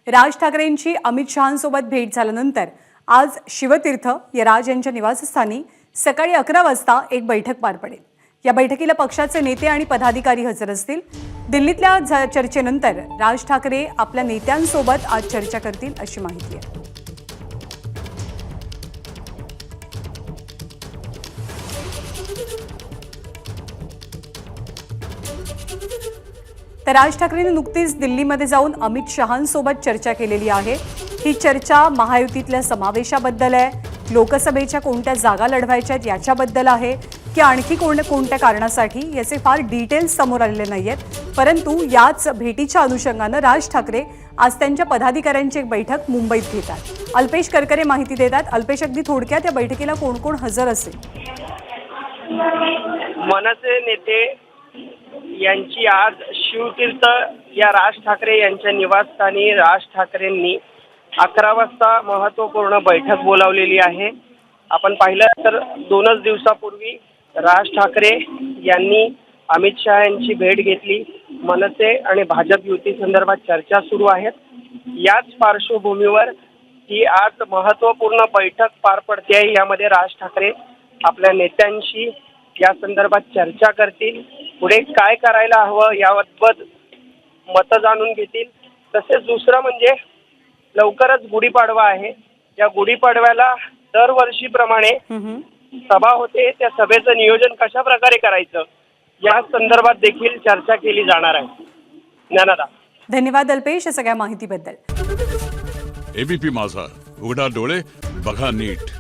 राज ठाकरेंची अमित शहांसोबत भेट झाल्यानंतर आज शिवतीर्थ या राज यांच्या निवासस्थानी सकाळी 11 वाजता एक बैठक पार पडेल। या बैठकीला पक्षाचे नेते आणि पदाधिकारी हजर असतील। दिल्लीतल्या चर्चेनंतर राज ठाकरे आपल्या नेत्यांसोबत आज चर्चा करतील अशी माहिती आहे। तर राज ठाकरेंनी नुकतीच दिल्लीमध्ये जाऊन अमित शहांसोबत चर्चा केलेली आहे। ही चर्चा महायुतीतल्या समावेशाबद्दल आहे, लोकसभेच्या कोणत्या जागा लढवायच्या आहेत याच्याबद्दल आहे की आणखी कोणत्या कारणासाठी याचे फार डिटेल्स समोर आलेले नाहीयेत। परंतु याच भेटीच्या अनुषंगाने राज ठाकरे आज त्यांच्या पदाधिकाऱ्यांची एक बैठक मुंबईत घेतात। अल्पेश करकरे माहिती देतात। अल्पेश, अगदी थोडक्यात या बैठकीला कोण कोण हजर असेल? मनसे नेते यांची आज शिवतीर्थ या राज ठाकरे यांच्या निवासस्थानी राज ठाकरेंनी 11 वाजता महत्त्वपूर्ण बैठक बोलावलेली आहे। आपण पाहिलं तर 2 दिवसापूर्वी राज ठाकरे यांनी अमित शहा यांची भेट घेतली। मनसे आणि भाजप युती संदर्भात चर्चा सुरू आहेत। याच पार्श्वभूमीवर ही आज महत्त्वपूर्ण बैठक पार पडते आहे। यामध्ये राज ठाकरे आपल्या नेत्यांशी या संदर्भात चर्चा करतील, पुढे काय करायला हवं याबाबत मतं जाणून घेतील। तसेच दुसरं म्हणजे लवकरच गुढीपाडवा आहे। या गुढीपाडव्याला दरवर्षीप्रमाणे सभा होते, त्या सभेचं नियोजन कशा प्रकारे करायचं या संदर्भात देखील चर्चा केली जाणार आहे। ज्ञानदा, धन्यवाद अल्पेश या सगळ्या माहितीबद्दल। एबीपी माझा, उघडा डोळे बघा नीट।